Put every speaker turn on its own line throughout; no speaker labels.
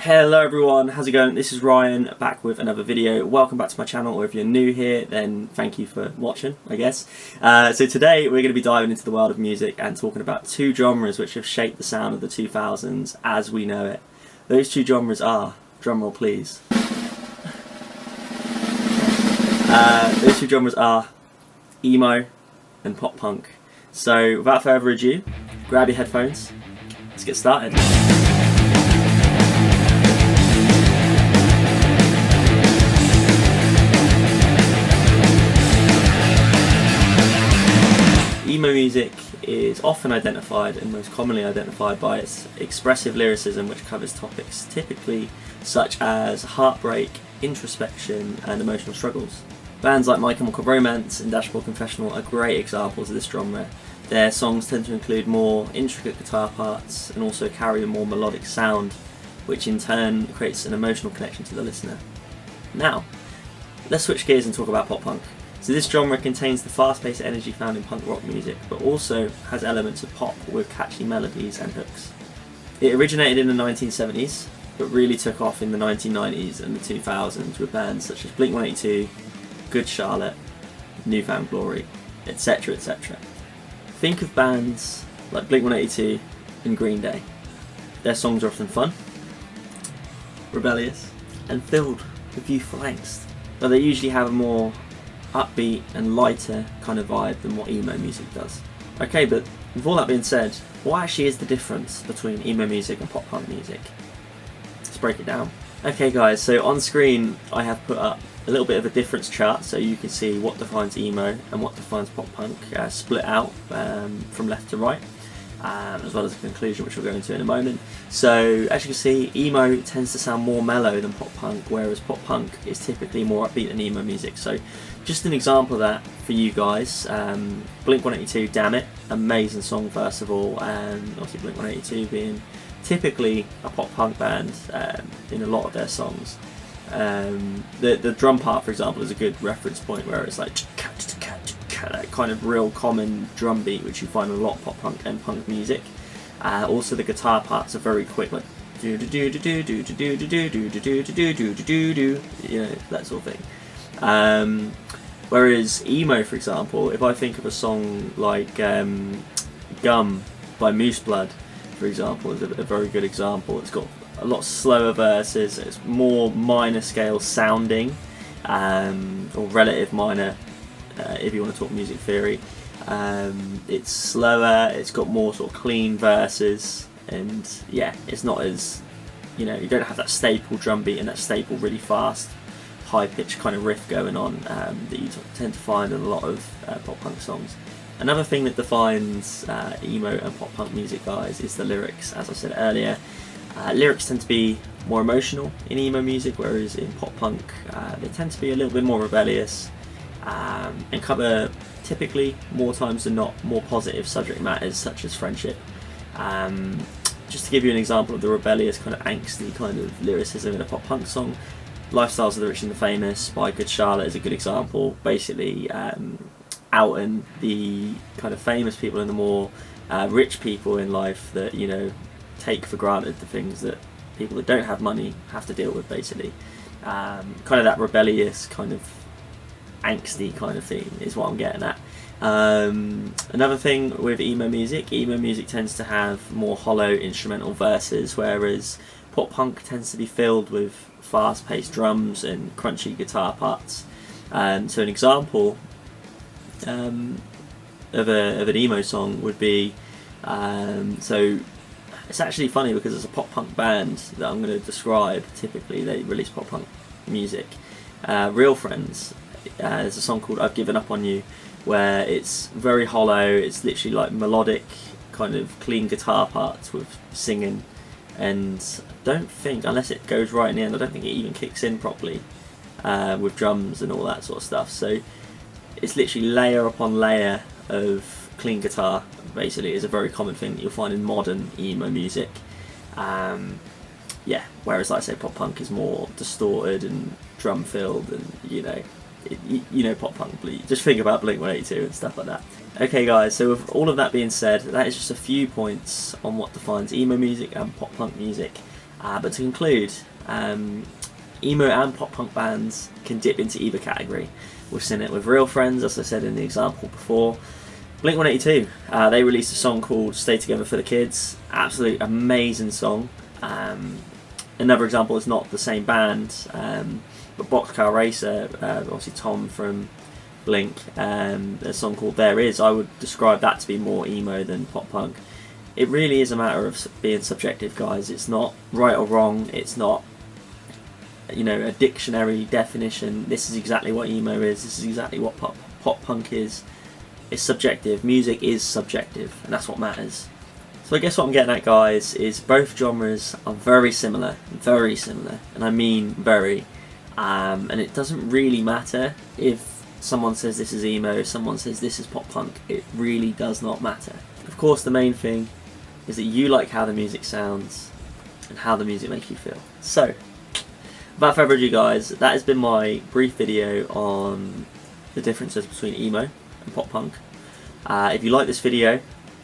Hello everyone, how's it going? This is Ryan, back with another video. Welcome back to my channel, or if you're new here, then thank you for watching, I guess. So today we're going to be diving into the world of music and talking about two genres which have shaped the sound of the 2000s as we know it. Those two genres are, drumroll please, those two genres are emo and pop punk. So without further ado, grab your headphones, let's get started. Emo music is often identified and most commonly identified by its expressive lyricism, which covers topics typically such as heartbreak, introspection and emotional struggles. Bands like My Chemical Romance and Dashboard Confessional are great examples of this genre. Their songs tend to include more intricate guitar parts and also carry a more melodic sound, which in turn creates an emotional connection to the listener. Now, let's switch gears and talk about pop punk. So this genre contains the fast-paced energy found in punk rock music, but also has elements of pop with catchy melodies and hooks. It originated in the 1970s, but really took off in the 1990s and the 2000s with bands such as Blink-182, Good Charlotte, New Found Glory, etc, etc. Think of bands like Blink-182 and Green Day. Their songs are often fun, rebellious, and filled with youthful angst, but they usually have a more upbeat and lighter kind of vibe than what emo music does. Okay, but with all that being said, what actually is the difference between emo music and pop punk music? Let's break it down. Okay guys, so on screen I have put up a little bit of a difference chart so you can see what defines emo and what defines pop punk, split out from left to right, as well as a conclusion which we'll go into in a moment. So as you can see, emo tends to sound more mellow than pop punk, whereas pop punk is typically more upbeat than emo music. So just an example of that for you guys, Blink-182, Damn It, amazing song first of all, and obviously Blink-182 being typically a pop punk band in a lot of their songs. The drum part, for example, is a good reference point where it's like that kind of real common drum beat which you find in a lot of pop punk and punk music. Also the guitar parts are very quick, like do do do do do do do do do do do do do do do, you know, that sort of thing. Whereas emo, for example, if I think of a song like Gum by Moose Blood, for example, is a very good example. It's got a lot slower verses, it's more minor scale sounding, or relative minor if you want to talk music theory. It's slower, it's got more sort of clean verses, and yeah, it's not as, you know, you don't have that staple drum beat and that staple really fast high pitched kind of riff going on that you tend to find in a lot of pop punk songs. Another thing that defines emo and pop punk music, guys, is the lyrics. As I said earlier, lyrics tend to be more emotional in emo music, whereas in pop punk they tend to be a little bit more rebellious and cover, typically more times than not, more positive subject matters such as friendship. Just to give you an example of the rebellious kind of angsty kind of lyricism in a pop punk song, Lifestyles of the Rich and the Famous by Good Charlotte is a good example, basically outing the kind of famous people and the more rich people in life that, you know, take for granted the things that people that don't have money have to deal with, basically. Kind of that rebellious kind of angsty kind of theme is what I'm getting at. Another thing with emo music tends to have more hollow instrumental verses, whereas pop punk tends to be filled with fast-paced drums and crunchy guitar parts. So an example of an emo song would be, so it's actually funny because it's a pop punk band that I'm going to describe. Typically they release pop punk music. Real Friends, there's a song called I've Given Up On You, where it's very hollow, it's literally like melodic kind of clean guitar parts with singing, and I don't think, unless it goes right in the end, I don't think it even kicks in properly with drums and all that sort of stuff. So it's literally layer upon layer of clean guitar, basically, is a very common thing that you'll find in modern emo music. Yeah, whereas like I say, pop punk is more distorted and drum filled, and you know pop punk, just think about Blink-182 and stuff like that. Okay guys, so with all of that being said, that is just a few points on what defines emo music and pop punk music. But to conclude, emo and pop punk bands can dip into either category. We've seen it with Real Friends, as I said in the example before. Blink-182, they released a song called Stay Together for the Kids. Absolute amazing song. Another example is not the same band, but Boxcar Racer, obviously Tom from Blink, a song called There Is. I would describe that to be more emo than pop punk. It really is a matter of being subjective, guys. It's not right or wrong. It's not, you know, a dictionary definition. This is exactly what emo is. This is exactly what pop punk is. It's subjective. Music is subjective, and that's what matters. So I guess what I'm getting at, guys, is both genres are very similar, and I mean very. And it doesn't really matter if someone says this is emo, someone says this is pop punk. It really does not matter. Of course, the main thing is that you like how the music sounds and how the music makes you feel. So, without further ado, guys, that has been my brief video on the differences between emo and pop punk. If you like this video,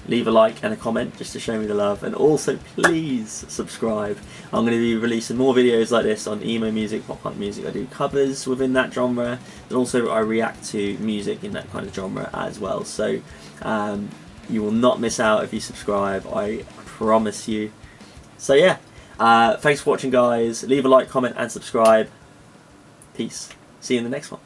leave a like and a comment just to show me the love, and also please subscribe. I'm going to be releasing more videos like this on emo music, pop punk music. I do covers within that genre, and also I react to music in that kind of genre as well. So you will not miss out if you subscribe, I promise you. So yeah, thanks for watching, guys. Leave a like, comment and subscribe. Peace. See you in the next one.